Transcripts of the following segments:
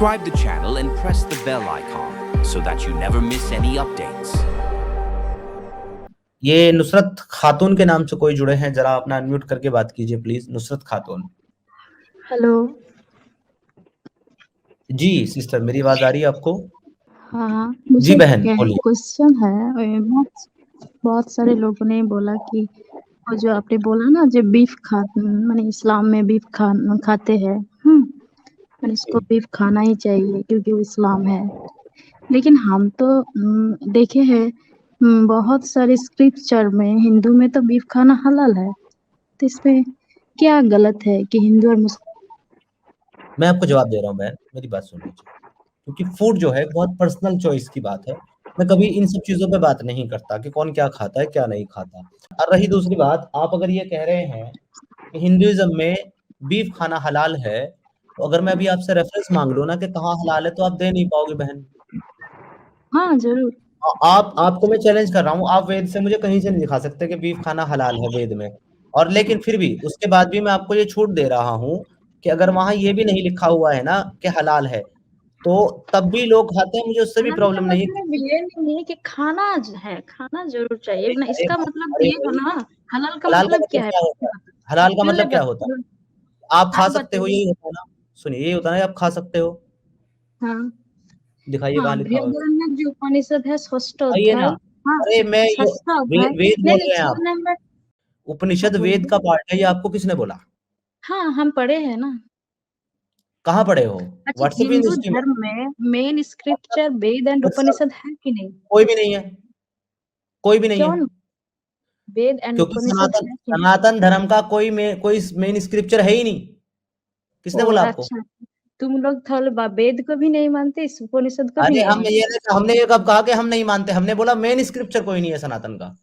Subscribe the channel and press the bell icon so that you never miss any updates. ये नुसरत खातून के नाम से कोई जुड़े हैं, जरा अपना अनम्यूट करके बात कीजिए please. Nusrat Khatoon. Hello ji sister, मेरी आवाज आ रही है आपको? हाँ जी मुझे बहन बोलिए। क्वेश्चन है। बहुत सारे लोगों ने बोला कि वो जो आपने बोला ना, जो बीफ माने इस्लाम में बीफ खाते हैं, माने इसको बीफ खाना ही चाहिए क्योंकि वो इस्लाम है। लेकिन हम तो देखे हैं बहुत सारे स्क्रिप्चर में, हिंदू में तो बीफ खाना हलाल है, तो इसमें क्या गलत है कि हिंदू और मुस्लिम? मैं आपको जवाब दे रहा हूँ बहन, मेरी बात सुन लीजिए। क्योंकि फूड जो है बहुत पर्सनल चॉइस की बात है। मैं कभी इन सब चीजों पे बात नहीं करता कि कौन क्या खाता है क्या नहीं खाता। और रही दूसरी बात, आप अगर ये कह रहे हैं कि हिंदुइज्म में बीफ खाना हलाल है, तो अगर मैं अभी आपसे रेफरेंस मांग लूं ना कि कहाँ हलाल है, तो आप दे नहीं पाओगे बहन। हाँ जरूर। आपको मैं चैलेंज कर रहा हूँ, आप वेद से मुझे कहीं से नहीं दिखा सकते कि बीफ खाना हलाल है वेद में। और लेकिन फिर भी उसके बाद भी मैं आपको ये छूट दे रहा हूँ कि अगर वहां ये भी नहीं लिखा हुआ है ना कि हलाल है, तो तब भी लोग खाते हैं, मुझे उससे भी हलाल का प्रॉब्लम नहीं है। मतलब ये नहीं है कि खाना है, खाना जरूर चाहिए अरे ना, अरे इसका भाई, मतलब अरे ये हो भाई, ना। हलाल का हलाल का मतलब मतलब क्या है? क्या होता है? हलाल का पहले मतलब क्या होता है? आप खा आप सकते हो, बताइए। यही होता है ना? सुनिए, यही होता है ना, आप खा सकते हो। हाँ दिखाइए हाँ, कहाँ लिखा हुआ है। बृहदारण्यक जो उपनिषद है, षष्ठ आइए ना। अध्याय। हाँ, अरे मैं ये षष्ठ अध्याय। वेद नहीं बोल नहीं, रहे हैं 6 आप? नंबर। हाँ उपनिषद वेद बोलिए। का पार्ट है, ये आपको किसने बोला? हाँ हम पढ़े हैं ना। कहाँ पढ़े हो? अच्छा, व्हाट्सएप हिंदू यूनिवर्सिटी में? धर्म में main scripture Veda and WhatsApp Upanishad है कि नहीं? कोई भी नहीं है, कोई भी नहीं है। क्यों नहीं? वेद एंड क्योंकि उपनिषद सनातन है कि नहीं? सनातन धर्म का कोई मेन स्क्रिप्चर है ही नहीं। किसने ओ बोला आपको? अच्छा, तुम लोग थोड़े वेद को भी नहीं मानते, इस उपनिषद को भी अरे नहीं मानते? हमने ये कब कहा कि हम नहीं मानते? हमने बोला मेन स्क्रिप्चर कोई नहीं है सनातन का।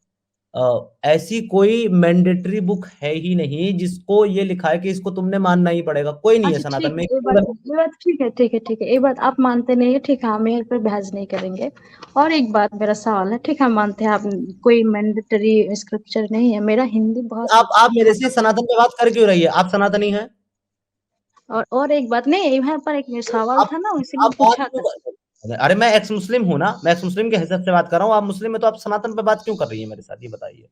ऐसी कोई मैंडेटरी बुक है ही नहीं जिसको ये लिखा है कि इसको तुमने मानना ही पड़ेगा, कोई नहीं है अच्छा सनातन ठीक में। है, ये बात ठीक है, ठीक है, ठीक है, ये बात आप मानते नहीं है, ठीक है, हम यहाँ पर बहस नहीं करेंगे। और एक बात, मेरा सवाल है, ठीक है, हम मानते हैं आप कोई मैंडेटरी स्क्रिप्चर नहीं है, मेरा हिंदी बहुत अच्छा आप मेरे था। से सनातन पे बात कर क्यों रही है? आप सनातनी हैं? और एक बात, नहीं यहाँ पर एक सवाल आप था ना, इसीलिए आप बात पूछा क्यों था। कर रहे हैं? अरे मैं एक्स मुस्लिम हूँ ना, मैं एक्स मुस्लिम के हिसाब से बात कर रहा हूँ। आप मुस्लिम में, तो आप सनातन पे बात क्यों कर रही है मेरे साथ, ये बताइए।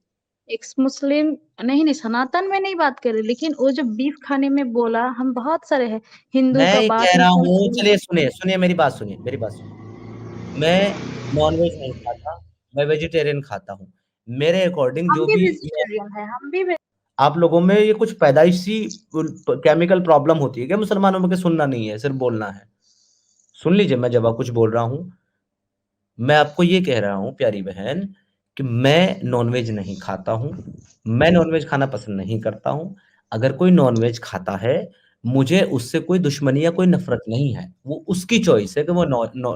एक्स मुस्लिम नहीं नहीं, सनातन में नहीं बात कर रही, लेकिन वो जो बीफ खाने में बोला, हम बहुत सारे हैं, हिंदू का मैं बात कह रहा निकल हूँ, के। चलिए सुनिए सुनिए, मेरी बात सुनिए, मेरी बात सुनिए। मैं नॉनवेज नहीं खाता, मैं वेजिटेरियन खाता हूँ। मेरे अकॉर्डिंग हम जो भी भी वेजिटेरियन है, हम भी आप लोगों में ये कुछ पैदाइशी केमिकल प्रॉब्लम होती है क्या? मुसलमानों में के सुनना नहीं है, सिर्फ बोलना है। सुन लीजिए, मैं जब आप कुछ बोल रहा हूँ, मैं आपको ये कह रहा हूँ प्यारी बहन कि मैं नॉनवेज नहीं खाता हूँ। मैं नॉनवेज खाना पसंद नहीं करता हूँ। अगर कोई नॉनवेज खाता है, मुझे उससे कोई दुश्मनी या कोई नफरत नहीं है। वो उसकी चॉइस है कि वो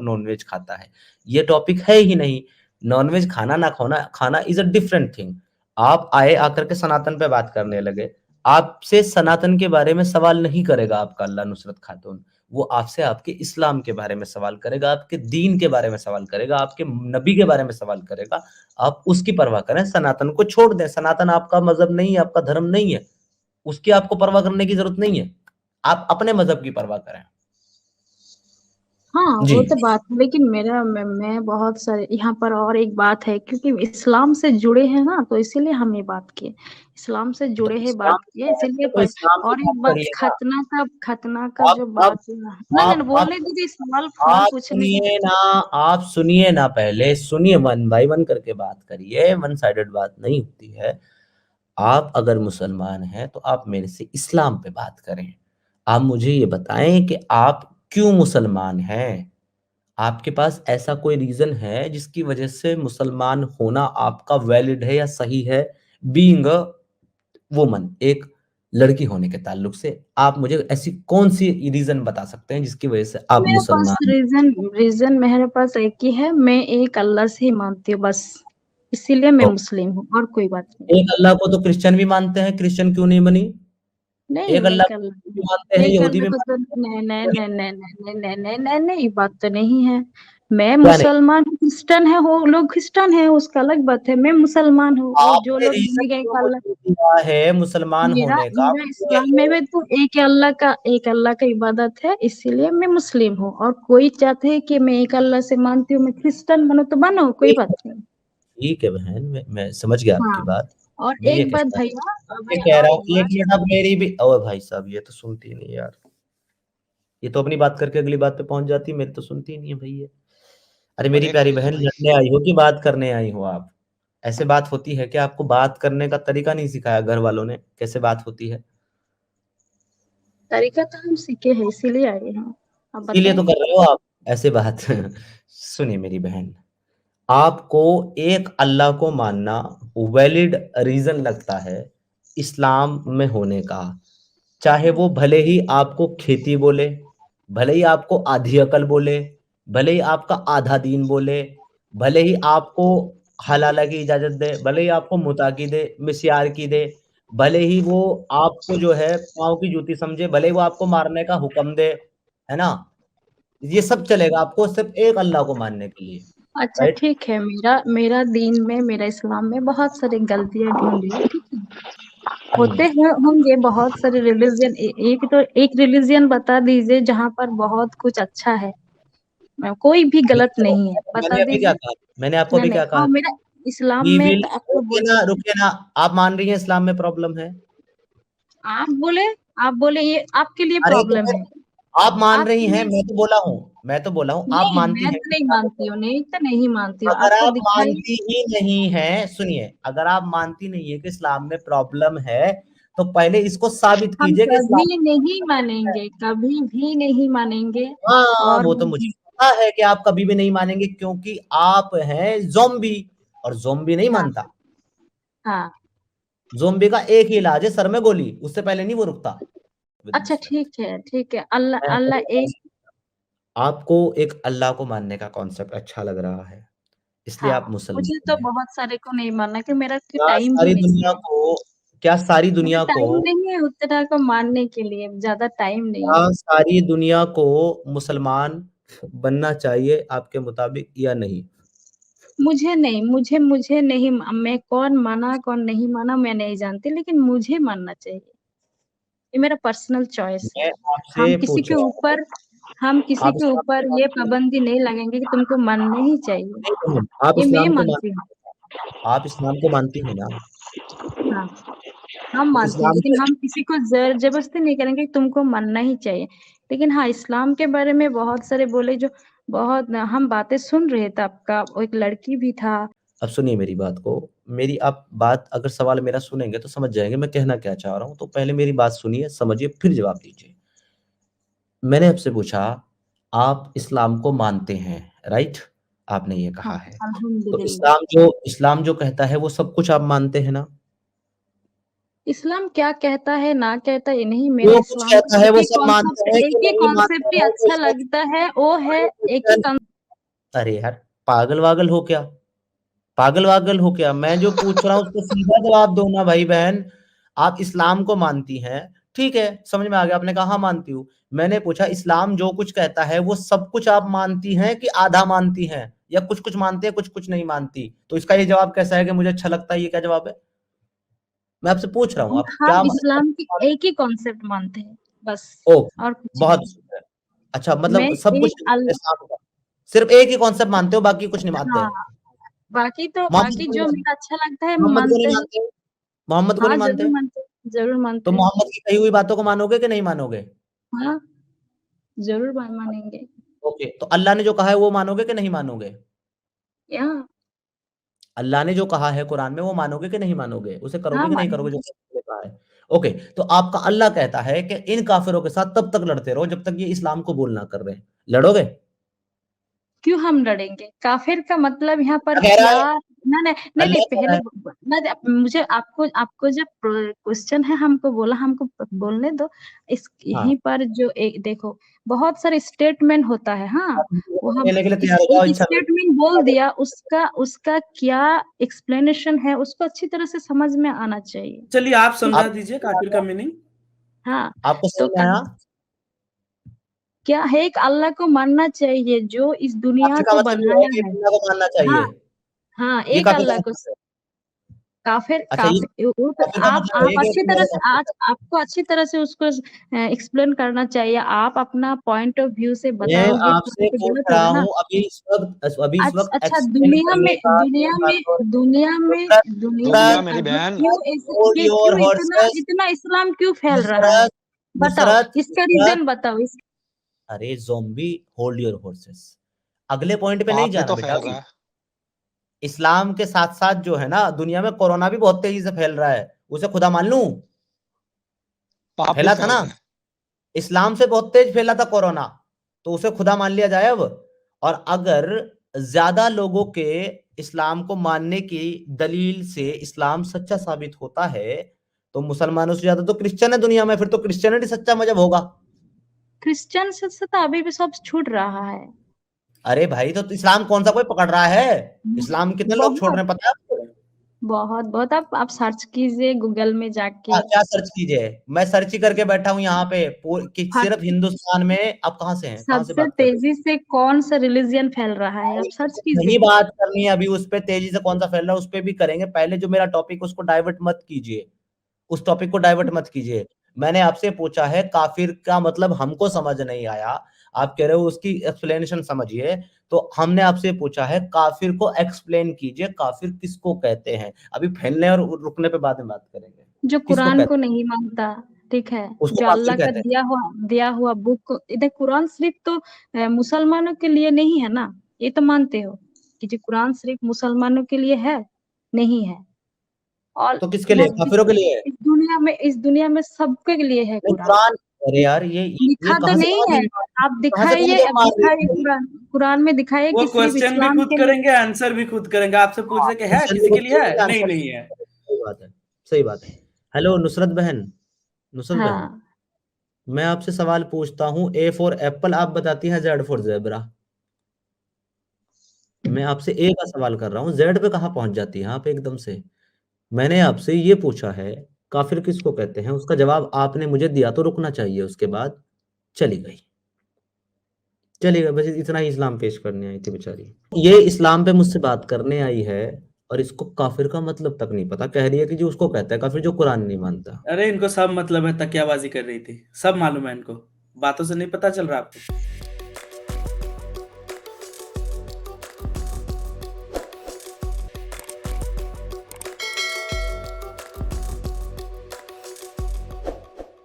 नॉनवेज खाता है। ये टॉपिक है ही नहीं। नॉनवेज खाना ना खाना खाना इज अ डिफरेंट थिंग। आप आए आकर के सनातन पे बात करने लगे। आपसे सनातन के बारे में सवाल नहीं करेगा आपका अल्लाह नुसरत खातून। वो आपसे आपके इस्लाम के बारे में सवाल करेगा, आपके दीन के बारे में सवाल करेगा, आपके नबी के बारे में सवाल करेगा। आप उसकी परवाह करें, सनातन को छोड़ दें। सनातन आपका मजहब नहीं है, आपका धर्म नहीं है। उसकी आपको परवाह करने की जरूरत नहीं है। आप अपने मजहब की परवाह करें। हाँ जी। वो तो बात है, लेकिन मैं बहुत सारे यहाँ पर, और एक बात है, क्योंकि इस्लाम से जुड़े हैं ना, तो इसीलिए हम ये बात किए, इस्लाम से तो जुड़े हैं, इस्लाम बात किए इसीलिए तो इस्लाम की और बात एक बात, करिए ना। खतना का आप जो आप बात, नहीं नहीं आप बोलने दीजिए, सवाल सवाल आप पूछने सुनिए दीजिए। ना। आप सुनिए ना, पहले सुनिए, वन बाय वन करके बात करिए। वन साइडेड बात नहीं होती है। आप अगर मुसलमान हैं तो आप मेरे से इस्लाम पे बात करें। आप मुझे ये बताएं कि आप क्यों मुसलमान हैं? आपके पास ऐसा कोई रीजन है जिसकी वजह से मुसलमान होना आपका वैलिड है या सही है? बीइंग अ वुमन, एक लड़की होने के ताल्लुक से आप मुझे ऐसी कौन सी रीजन बता सकते हैं जिसकी वजह से आप मेरे पास मुसलमान? रीजन मेरे पास एक ही है, मैं एक अल्लाह से ही मानती हूँ बस, इसीलिए मैं हो? मुस्लिम हूँ, और कोई बात नहीं। एक अल्लाह को तो क्रिश्चियन भी मानते हैं, क्रिश्चियन क्यों नहीं बनी? नहीं एक नहीं अल्लाह कर, को भी मानते हैं, नहीं यहूदी करने भी को तो, मानते नहीं नहीं हैं। नहीं नहीं नहीं नहीं नहीं नहीं नहीं, ये बात तो नहीं है। मैं क्या नहीं? मुसलमान हूँ, क्रिश्चियन है, वो लोग क्रिश्चियन है, उसका अलग बात है। मैं मुसलमान हूँ, वो जो आपने लोग रीजन बोलेंगे एक जो अल्लाह, मुझे दिया है मुसलमान मेरा होने का मेरा ये इस्लाम में है। भी तो एक अल्लाह का इबादत है, इसीलिए मैं मुस्लिम हूँ। और कोई चाहते है कि मैं एक अल्लाह से मानती हूँ, मैं क्रिश्चियन बनूं तो बनो, कोई बात नहीं। ठीक है बहन, मैं समझ गया आपकी हाँ, बात। और मैं ये एक बात कहता भैया, ये भैया कह और रहा हूँ एक कि एक बात, मिनट, अब मेरी भी ओए भाई साहब, ये तो सुनती नहीं यार। ये तो अपनी बात करके अगली बात पे पहुंच जाती है, मेरी तो सुनती ही नहीं है भैया। अरे मेरी अरे प्यारी बहन, लड़ने आई हो कि बात करने आई हो आप? ऐसे बात होती है क्या? आपको बात करने का तरीका नहीं सिखाया घर वालों ने, कैसे बात होती है? तरीका तो हम सीखे हैं, इसीलिए आए हैं। आप इसीलिए तो बताएं। कर रहे हो आप ऐसे बात। सुनिए मेरी बहन, आपको एक अल्लाह को मानना वैलिड रीजन लगता है इस्लाम में होने का, चाहे वो भले ही आपको खेती बोले, भले ही आपको आधी अकल बोले, भले ही आपका आधा दीन बोले, भले ही आपको हलाला की इजाजत दे, भले ही आपको मुता की दे, मिस्यार की दे, भले ही वो आपको जो है पाँव की जूती समझे, भले ही वो आपको मारने का हुक्म दे, है ना? ये सब चलेगा आपको सिर्फ एक अल्लाह को मानने के लिए, अच्छा राइट? ठीक है, मेरा मेरा दीन में, मेरा इस्लाम में बहुत सारी गलतियां ढूंढी, ठीक है। होते हैं, होंगे बहुत सारे रिलीजन, एक तो एक रिलीजन बता दीजिए जहाँ पर बहुत कुछ अच्छा है, कोई भी गलत तो नहीं है, बता मैंने अभी क्या दीजिए। कहा? मैंने आपको नहीं अभी नहीं, क्या कहा? हाँ, मेरा इस्लाम ही में विल, तो आपको रुकिए ना, आप मान रही हैं इस्लाम में प्रॉब्लम है? आप बोले आप बोले ये आपके लिए अरे तो प्रॉब्लम फिर है, आप मान रही आपके हैं, लिए। मैं तो बोला हूँ, आप नहीं, मानती मैं हैं तो कि नहीं इस्लाम में मानती हूँ, प्रॉब्लम नहीं तो नहीं मानती है? हूँ, अगर आपको आप दिखाइए। मानती ही नहीं हैं, सुनिए, अगर आप मानती नहीं है कि इस्लाम में प्रॉब्लम है, तो पहले इसको साबित हम कीजिए कि इस्लाम कभी नहीं मानेंगे, कभी भी नहीं मानेंगे। हाँ, और वो तो मुझे पता है कि आप कभी भी नहीं मानेंगे, क्योंकि आप हैं ज़ॉम्बी, और ज़ॉम्बी नहीं हाँ मानता। हाँ, ज़ॉम्बी का एक ही इलाज है, सर में गोली, उससे पहले नहीं वो रुकता। विद अच्छा रिस्पेक्ट, ठीक है, ठीक है, अल्लाह मैं अल्लाह एक। आपको एक अल्लाह को मानने का कॉन्सेप्ट अच्छा लग रहा है, इसलिए आप हाँ, मुझे मुसलमान तो हैं। बहुत सारे को नहीं मानना, कि मेरा क्या टाइम भी सारी नहीं दुनिया है। को क्या सारी मेरा दुनिया को टाइम नहीं है उतना को मानने के लिए, ज्यादा टाइम नहीं क्या है। सारी दुनिया को मुसलमान बनना चाहिए आपके मुताबिक या नहीं? मुझे नहीं, मैं कौन माना कौन नहीं माना मैं नहीं जानती, लेकिन मुझे मानना चाहिए, ये मेरा पर्सनल चॉइस है। मैं हम आपसे किसी पूछ के रहा हूँ, ऊपर हम किसी आप के इस्लाम ऊपर को ये मानती हैं? पाबंदी नहीं लगाएंगे कि तुमको मानना ही चाहिए, नहीं, नहीं, आप ये मैं इस्लाम को मानती हूँ। मानती आप इस्लाम को मानती हैं ना? हाँ, हम तो मानते हैं, इस्लाम लेकिन में हम किसी को जबरदस्ती नहीं करेंगे कि तुमको मानना ही चाहिए। लेकिन हाँ, इस्लाम के बारे में बहुत सारे बोले, जो बहुत हम बातें सुन रहे थे, आपका वो एक लड़की भी था। अब सुनिए मेरी बात को, मेरी आप बात अगर सवाल मेरा सुनेंगे तो समझ जाएँगे मैं कहना क्या चाह रहा हूँ। तो पहले मेरी बात सुनिए, समझिए, फिर जवाब दीजिए। मैंने आपसे पूछा, आप इस्लाम को मानते हैं, राइट? आपने ये हाँ, कहा है। तो अल्हम्दुलिल्लाह। इस्लाम जो कहता है वो सब कुछ आप मानते हैं ना? इस्लाम क्या कहता है ना कहता है, ये नहीं, मेरा जो कुछ इस्लाम कहता का है वो सब मानते हैं कि एक ही नहीं मानते कॉन्सेप्ट ही हैं? जो अच्छा इसमें लगता है, वो है अरे एक ही क्वेश्चन, अरे यार, पागल-वागल हो क्या? पागल-वागल हो क्या? मैं जो पूछ रहा हूँ उसको सीधा जवाब दो ना भाई बहन। आप इस्लाम को मानती हैं, ठीक है, समझ में आ गया, आपने कहा हाँ मानती हूँ। मैंने पूछा इस्लाम जो कुछ कहता है वो सब कुछ आप मानती हैं कि आधा मानती हैं? या कुछ-कुछ मानती हैं, कुछ-कुछ नहीं मानती? तो इसका ये जवाब कैसा है कि मुझे अच्छा लगता है, ये क्या जवाब है? मैं आपसे पूछ रहा हूँ, आप हम क्या इस्लाम की एक ही कॉन्सेप्ट मानते हैं, बस, ओके, और कुछ बहुत नहीं। शुक्रिया। अच्छा, मैं मतलब सब कुछ एक अल इस्लाम का, सिर्फ़ एक ही कॉन्सेप्ट मानते हो, बाकी कुछ नहीं मानते? हाँ, मोहम्मद बाकी को नहीं जो मानते? मेरा अच्छा लगता है मोहम्मद को मानते नहीं हैं। मानते? मोहम्मद को हाँ, नहीं मानते? जरूर तो मानते हैं। मोहम्मद की कही हुई बातों को मानोगे कि नहीं मानोगे? हाँ, जरूर मानेंगे। ओके, तो अल्लाह ने जो कहा है वो मानोगे कि नहीं मानोगे? या अल्लाह ने जो कहा है कुरान में वो मानोगे कि नहीं मानोगे? उसे हाँ, करोगे कि नहीं करोगे जो मानेंगे। उसने कहा है? ओके, तो आपका अल्लाह कहता है कि इन काफ़िरों के साथ तब तक लड़ते रहो जब तक ये इस्लाम कबूल ना कर रहे हैं। लड़ोगे? क्यों हम लड़ेंगे? काफ़िर का मतलब यहाँ पर क्या कह रहा क्या? है? ना नहीं, नहीं, नहीं, अल्लाह कह रहा पहले है। ना मुझे आपको आपको जब क्वेश्चन है, हमको बोला, हमको बोलने दो। इस हाँ, यहीं पर जो एक देखो, बहुत सारे स्टेटमेंट होता है, हाँ, आप मुझे वो जवाब हम देने के लिए इस तैयार हो जाओ, एक इच्छा नहीं स्टेटमेंट बोल दिया, उसका उसका क्या एक्सप्लेनेशन है, उसको अच्छी तरह से समझ में आना चाहिए। चलिए आप ठीक समझा है? दीजिए काफिर का मीनिंग। हाँ, आपको तो समझ में आया? क्या है, एक अल्लाह को मानना चाहिए जो इस दुनिया काफिर का को मतलब ये है बनाया कि है। अल्लाह को मानना हाँ, चाहिए। हाँ, ये एक काफिर का अल्लाह को। मतलब है। काफिर अच्छा, ये काफिर वो तो काफिर का मतलब है आप कि अच्छी अल्लाह तरह को से मानना आज आपको अच्छी तरह से उसको एक्सप्लेन करना चाहिए। आप अपना पॉइंट ऑफ व्यू से मैं बताओगे आपसे तो पूछ गलत रहा होगा ना। हूँ अभी इस वक्त अच्छा, एक्सप्लेन करने का दुनिया मेरे में पास और दुनिया में नुसरत दुनिया में रुक जा नुसरत मेरी अभी बहन। क्यों ऐसे होल्ड योर क्यों इतना हॉर्सेस इतना इस्लाम क्यों फैल रहा है? नुसरत बताओ, नुसरत इसका नुसरत रीजन बताओ। अरे ज़ॉम्बी होल्ड योर हॉर्सेस। अगले पॉइंट पे नहीं पाप भी जाना तो बेटा फैल अभी। रहा है। इस्लाम के साथ साथ जो है ना दुनिया में कोरोना भी बहुत तेजी से फैल रहा है। उसे खुदा मान लूं? पाप भी फैला था फैल ना, रहा है। इस्लाम से बहुत तेज फैला था कोरोना, तो उसे खुदा मान लिया जाए अब। और अगर ज्यादा लोगों के इस्लाम को मानने की दलील से इस्लाम सच्चा साबित होता है तो मुसलमानों से ज्यादा तो क्रिश्चियन है दुनिया में, फिर तो क्रिश्चियनिटी सच्चा मजहब होगा। क्रिश्चियन से तो अभी भी सब छूट रहा है। अरे भाई, तो इस्लाम कौन सा कोई पकड़ रहा है? इस्लाम कितने लोग छोड़ रहे बहुत हैं पता है आपको? बहुत बहुत आप सर्च कीजिए गूगल में जाके। क्या सर्च कीजिए? मैं सर्च ही करके बैठा हूं यहाँ पे कि सिर्फ फट- हिंदुस्तान में। आप कहाँ से हैं, कहाँ से सबसे बात कर रहे हैं? तेजी से कौन सा रिलीजियन फैल रहा है, आप सर्च नहीं कीजिए। बात करनी है अभी उस पे, तेजी से कौन सा फैल रहा है उस पे भी करेंगे। पहले जो मेरा टॉपिक उसको डाइवर्ट मत कीजिए, उस टॉपिक को डाइवर्ट मत कीजिए। मैंने आपसे पूछा है काफिर का मतलब हमको समझ नहीं आया, आप कह रहे हो उसकी एक्सप्लेनेशन समझिए। तो हमने आपसे पूछा है काफिर को एक्सप्लेन कीजिए, काफिर किसको कहते हैं। अभी फैलने और रुकने पे बाद में बात करेंगे। जो किसको कुरान कहते को नहीं मानता, ठीक है, हैं? उसको जो काफिर अल्लाह का कहते हैं। दिया हुआ बुक। इधर कुरान शरीफ तो मुसलमानों के लिए नहीं है ना, ये तो मानते हो कि जो कुरान शरीफ मुसलमानों के लिए है, नहीं है। और तो किसके लिए? काफिरों के लिए है? इस दुनिया में सबके लिए है नहीं कुरान। कुरान, अरे यार ये लिखा तो कहाँ से नहीं कहाँ है। गई, आप कहाँ से कहाँ दिखाइए, गई अब मार रही दिखाइए हो भाई? कुरान में दिखाइए वो कि सिर्फ क्वेश्चन भी इस्लाम खुद के लिए। करेंगे, आंसर भी खुद करेंगे। आपसे पूछ रहे कि है, क्वेश्चन भी किसी के खुद लिए है? करेंगे, नहीं, आंसर भी नहीं खुद है। करेंगे। सही बात है, सही बात है। हेलो नुसरत बहन, नुसरत बहन, हाँ, मैं आपसे सवाल पूछता हूँ। ए फॉर एप्पल आप बताती हैं, जेड फॉर जेब्रा। मैं आपसे ए का सवाल कर रहा हूँ, जेड पे कहाँ पहुंच जाती हैं आप एकदम से? मैंने आपसे ये पूछा है काफिर किसको कहते हैं, उसका जवाब आपने मुझे दिया तो रुकना चाहिए, उसके बाद चली गई। चलेगा, बस इतना ही इस्लाम पेश करने आई थी बेचारी। ये इस्लाम पे मुझसे बात करने आई है और इसको काफिर का मतलब तक नहीं पता, कह रही है कि जो उसको कहता है काफिर जो कुरान नहीं मानता। अरे इनको सब मतलब है, तकियाबाजी कर रही थी, सब मालूम है इनको। बातों से नहीं पता चल रहा आपको?